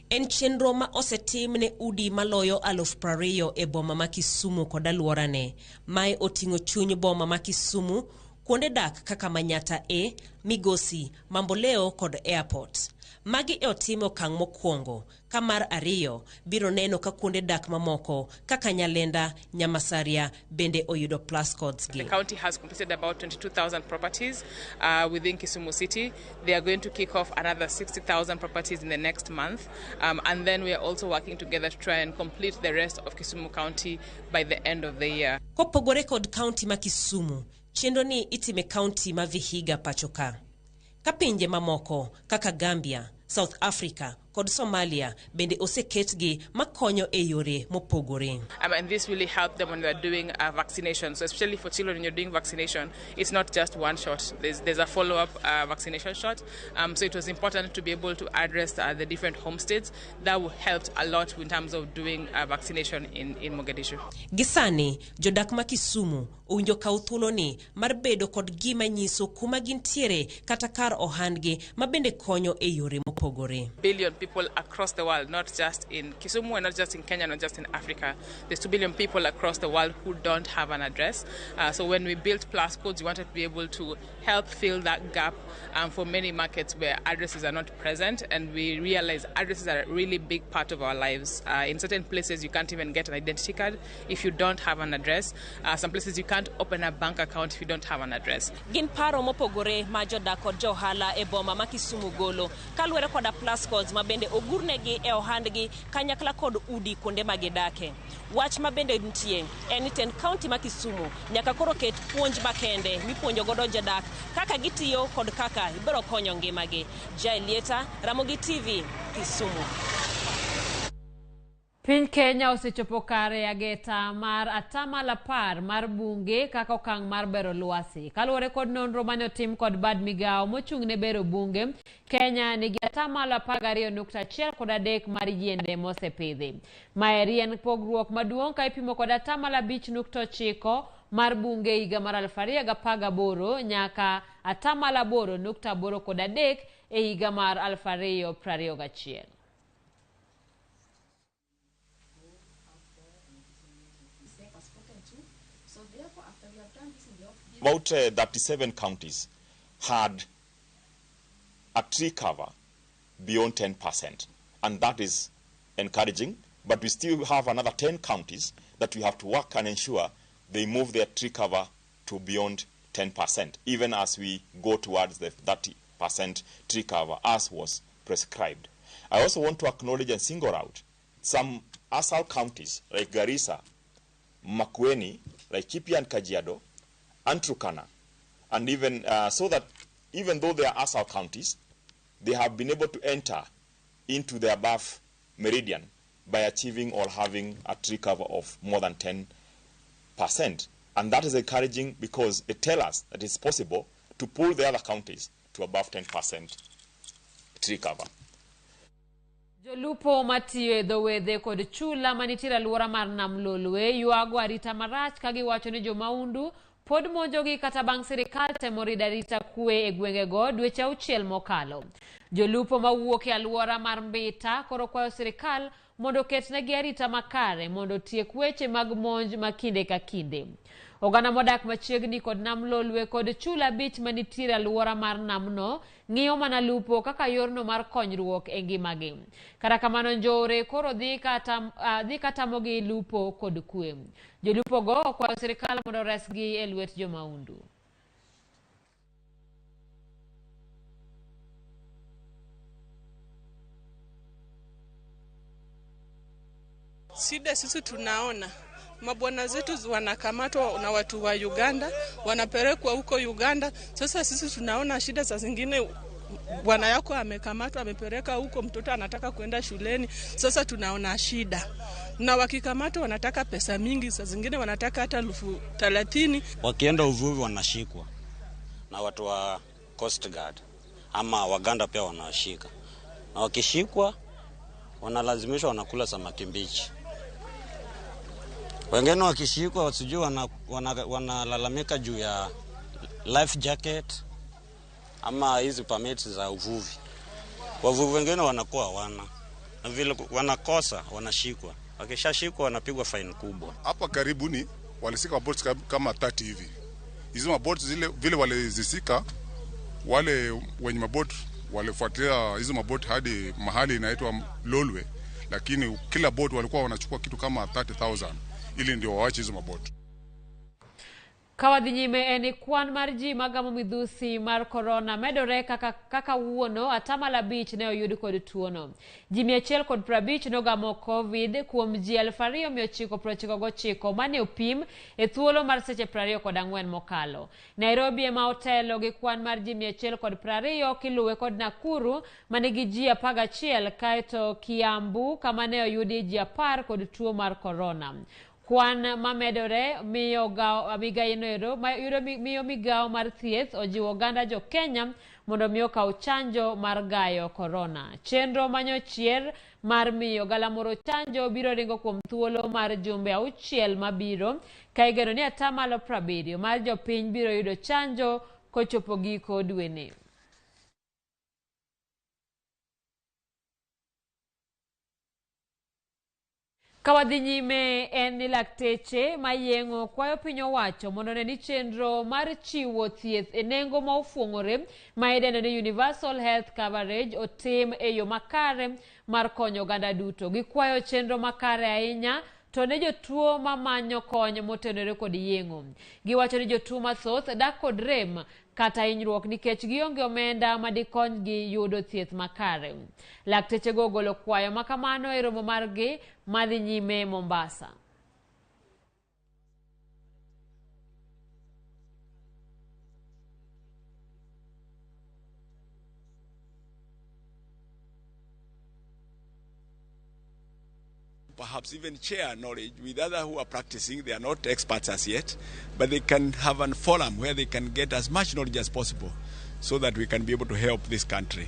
En chenro ma osetim ne udi maloyo 20,000 e boma ma Kisumu kod alworane. Mae oting'o chuny boma ma Kisumu, kuonde dak kaka Manyata A, Migosi, Mamboleo kod Airport. Magi e otimo okang' mokwongo, ka mar ariyo biro neno ka kuonde dak mamoko kaka Nyalenda, Nyamasaria bende oyudo plus codes gi. The county has completed about 22,000 properties within Kisumu City. They are going to kick off another 60,000 properties in the next month. And then we are also working together to try and complete the rest of Kisumu County by the end of the year. Kopogore kod county ma Kisumu, chenro ni itime county ma Vihiga pachoka. Ka pinje mamoko kaka Gambia, South Africa kod Somalia bende oseketgi makonyo e yore mopogore. And this really helped them when they're doing vaccination. So especially for children, when you're doing vaccination, it's not just one shot. There's a follow-up vaccination shot. So it was important to be able to address the different homesteads. That helped a lot in terms of doing vaccination in Mogadishu. Gisani, jodak ma Kisumu owinjo kaw thuolo ni mar bedo kod gima nyiso kuma gintiere kata kar ohandgi ma bende konyo e yore mopogore. Billion people across the world, not just in Kisumu and not just in Kenya, not just in Africa. There's 2 billion people across the world who don't have an address. So when we built plus codes, we wanted to be able to help fill that gap for many markets where addresses are not present, and we realize addresses are a really big part of our lives. In certain places, you can't even get an identity card if you don't have an address. Some places you can't open a bank account if you don't have an address. Gin paro mopogore ma jodak kod johala e boma ma Kisumu golo kaluwore koda plus codes ma bende ogurnegi e ohandgi kanyakla kod udi kuonde ma gidake. Wach ma bende nitie en ni ten county ma Kisumu nyaka koro ket puonj makende mipuonjo godo jodak kaka gitiyo kod kaka ibiro konyo ngimagi. Jailieta, Ramogi TV, Kisumu. Piny Kenya osechopo kare ageta mar 10% mar bunge kaka okang' mar bero lwasi. Kaluwore kod nonro mane otim kod bad migawo mochung' ne bero bunge, Kenya nigi 12.1 kod 3 mar yiende mosepidhi. Maeri en pogruok maduong' ka ipimo kod 5.9 mar bunge higa mar 2018 nyaka 8.8 kod 3 e higa mar 2021. About 37 counties had a tree cover beyond 10%, and that is encouraging, but we still have another 10 counties that we have to work and ensure they move their tree cover to beyond 10%, even as we go towards the 30% tree cover as was prescribed. I also want to acknowledge and single out some ASAL counties like Garissa, Makueni, like Laikipia and Kajiado, and Turkana, and even so that even though they are ASAL counties, they have been able to enter into the above meridian by achieving or having a tree cover of more than 10%. And that is encouraging because it tells us that it's possible to pull the other counties to above 10% tree cover. Jolupo matiyo e dhowedhe kod chula manitiere alwora mar Nam Lolwe yuago arita marach ka giwacho ni jomaundu pod monjogi kata bang' sirikal temo rido arita kwe e gwengego dweche 6 mokalo. Jolupo mawuok e alwora mar Mbita koro kwayo sirikal mondo ketnegi arita makare mondo tiek weche mag monj ma kinde ka kinde. Oganda modak machiegni kod Nam Lolwe kod chula bich manitiere alwora mar namno ng'iyo mana lupo kaka yorno mar konyruok e ngimagi. Kata kamano njore koro dhi katamogi lupo kod kwe. Jolupo go okwayo sirikal mondo resgi e lwet jomaundu. Shida sisi tunaona mabwana zetu wanakamatwa na watu wa Uganda, wanapelekwa huko Uganda. Sasa sisi tunaona shida za zingine, bwana yako amekamatwa amepeleka huko, mtoto anataka kwenda shuleni. Sasa tunaona shida. Na wakikamatwa wanataka pesa mingi, saa zingine wanataka hata 30,000. Wakienda uvuvi wanashikwa na watu wa Coast Guard ama Waganda pia wanashika. Na wakishikwa wanalazimishwa wanakula samaki mbichi. Wengine wakishikwa wasijui wanalalamika juu ya life jacket ama hizi permits za uvuvi. Wavuvi wengine wanakuwa hawana. Na vile wanakosa wanashikwa. Wakishashikwa wanapigwa fine kubwa. Hapa karibuni walisika maboats kama 30 hivi. Hizo maboats zile vile walizisika, wale wenye maboat walifuatilia hizo maboat hadi mahali inaitwa Lolwe, lakini kila boat walikuwa wanachukua kitu kama 30,000 ili ndio waache hizo maboat. Kawadhi nyime eni kwan marji magamo midhusi mar corona medore kaka wuono Atamala Beach ne oyudi kod tuono. Ji 150 nogamo COVID kuom ji 2,999 mane opim e thuolo mar seche 24 mokalo. Nairobi ema otelo gi kwan mar ji 120 kiluwe kod Nakuru manigi ji 11 kaeto Kiambu kama ne oyudi ji 10 kod tuo mar corona. Kwan mamedore miyo migao mar thieth ojiwo oganda jo Kenya mondo miyo kaw chanjo mar gayo corona. Chenro manyo chier mar miyo galamoro chanjo biro ringo kuom thuolo mar jumbe 6 mabiro, ka igeno ni 70% mar jopiny biro yudo chanjo kochopo giko dweni. Kawadhi nyime en lakteche mayengo kwayo piny owacho mondo ne ni chenro mar chiwo thieth e nengo ma ofuong'ore ma idendo ni universal health coverage otim e yo makare mar konyo oganda duto. Gikwayo chenro makare ahinya to ne jotuo mamanyo kony motenore kod yengo. Giwacho ni jotuo mathoth dak kod rem kata hinyruok nikech gionge omenda madikonygi yudo thieth makare. Lakteche go ogolo kwayo makamano e romo margi madhi nyime Mombasa. Perhaps even share knowledge with others who are practicing. They are not experts as yet, but they can have a forum where they can get as much knowledge as possible so that we can be able to help this country.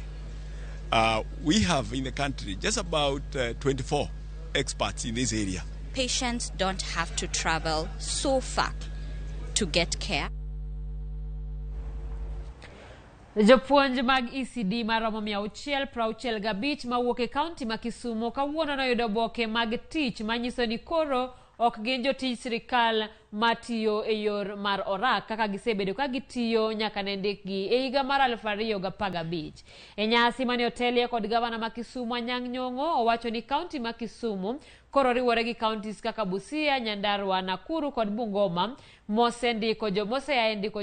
We have in the country just about 24 experts in this area. Patients don't have to travel so far to get care. Jopuonj mag ECD maromo 665 mawuok e kaunti ma Kisumu kawuono noyudo oboke mag tich manyiso ni koro ok gin jotij sirikal matiyo e yor mar orak kaka gisebedo ka gitiyo nyaka ne ndikgi e higa mar 2015. E nyasi mane otelie kod gavana ma Kisumu Anyang' Nyong'o owacho ni kaunti ma Kisumu koro riwore gi kauntis kaka Busia, Nyandarua, Nakuru kod Bungoma mosendiko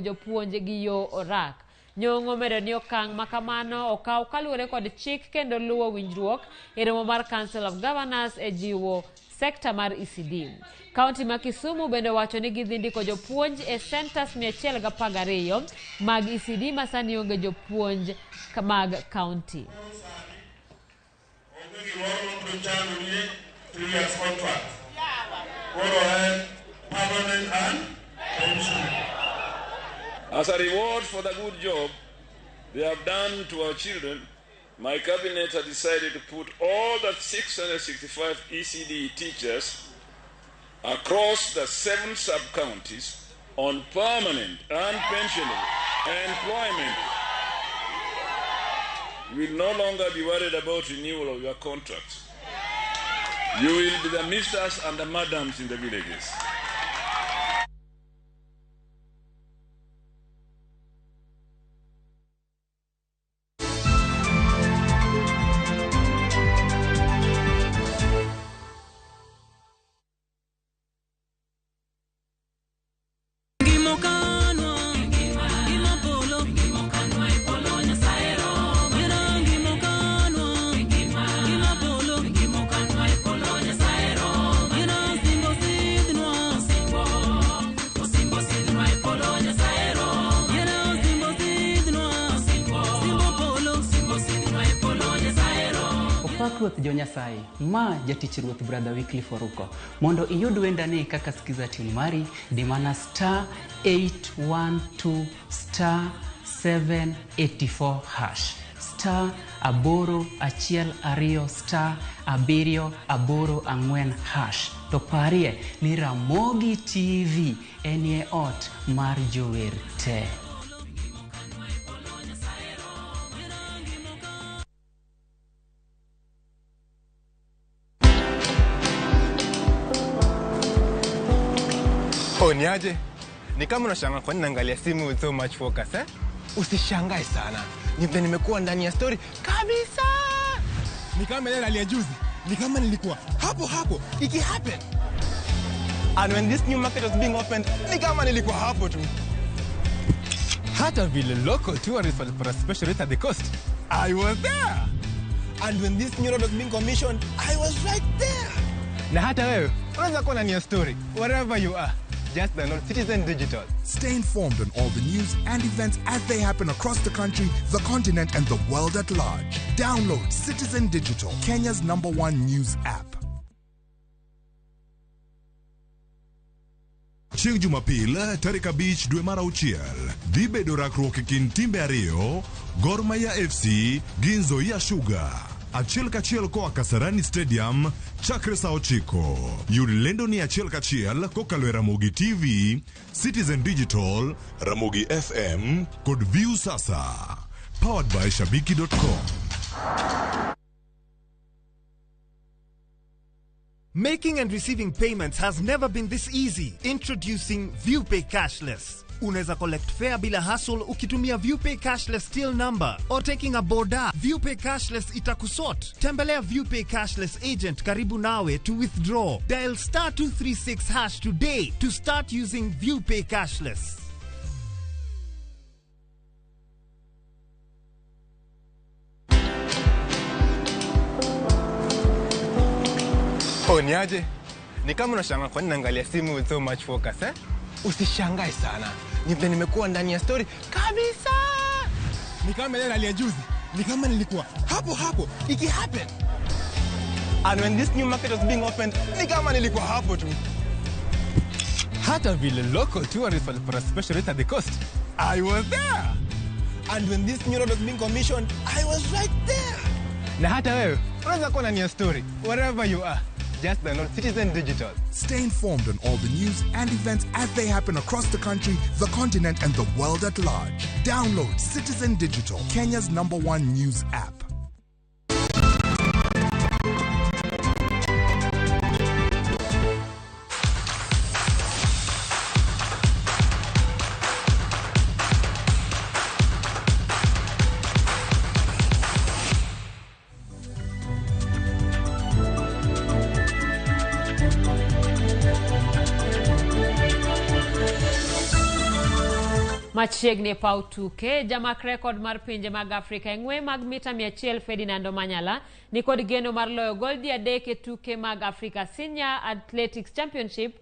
jopuonj gi yo orak. Nyong'o medo ni okang' makamano okaw kaluwore kod chik kendo luwo winjruok e romo mar Council of Governors e jiwo sekta mar ECD. Kaunti ma Kisumu bende wacho ni gidhi ndiko jopuonj e centers 112 mag ECD masani onge jopuonj mag kaunti. As a reward for the good job they have done to our children, my cabinet has decided to put all the 665 ECD teachers across the 7 sub-counties on permanent and pensionable employment. You will no longer be worried about renewal of your contracts. You will be the misters and the madams in the villages. Ruoth Jo Nyasaye, ma jatich Ruoth Brother Wycliffe Oruko. Mondo iyud wendani kaka skiza tune mari, dimana *812 *784 hash. *812*784 hash. To parie ni Ramogi TV enie ot mar jower te. Niaje? Ni kama unashangaa kwa nini naangalia simu with so much focus eh? Usishangae sana. Nimekuwa ndani ya story kabisa. Ni kama ile hali ya juzi. Ni kama nilikuwa hapo iki happen. And when this new market was being opened, ni kama nilikuwa hapo tu. Hata vile local tourists for a special rate at the coast, I was there. And when this new road was being commissioned, I was right there. Na hata wewe unaweza kuwa ndani ya story wherever you are. Just download Citizen Digital. Stay informed on all the news and events as they happen across the country, the continent, and the world at large. Download Citizen Digital, Kenya's #1 news app. Chieng' Jumapil, tarik 5 dwe mar auchiel, dhi bedo rakruok e kind timbe ariyo, Gor Mahia FC gi Nzoia Sugar. Achiel kachiel koa Kasarani Stadium, chakre saa 9. Yud lendo ni achiel kachiel kokalo e Ramogi TV, Citizen Digital, Ramogi FM, kod View Sasa. Powered by Shabiki.com. Making and receiving payments has never been this easy. Introducing ViewPay Cashless. Unaweza collect fare bila hassle ukitumia ViewPay Cashless till number or taking a boda. ViewPay Cashless itakusort. Tembelea ViewPay Cashless agent karibu nawe to withdraw. Dial *236 hash today to start using ViewPay Cashless. Niaje? Ni kama unashangaa kwa nini naangalia simu with so much focus eh? Usishangae sana. Nimekuwa ndani ya story kabisa. Ni kama ile hali ya juzi. Ni kama nilikuwa hapo iki happen. And when this new market was being opened, ni kama nilikuwa hapo tu. Hata vile local tourists for a special rate at the coast, I was there. And when this new road was being commissioned, I was right there. Na hata wewe unaweza kuwa ndani ya story wherever you are. Just download Citizen Digital. Stay informed on all the news and events as they happen across the country, the continent, and the world at large. Download Citizen Digital, Kenya's #1 news app. Machiegni pau tuke, jamak rekod mar pinje mag Afrika eng'we mag mita 100 Ferdinand Omanyala ni kod geno mar loyo goldi 3 e tuke mag Africa Senior Athletics Championship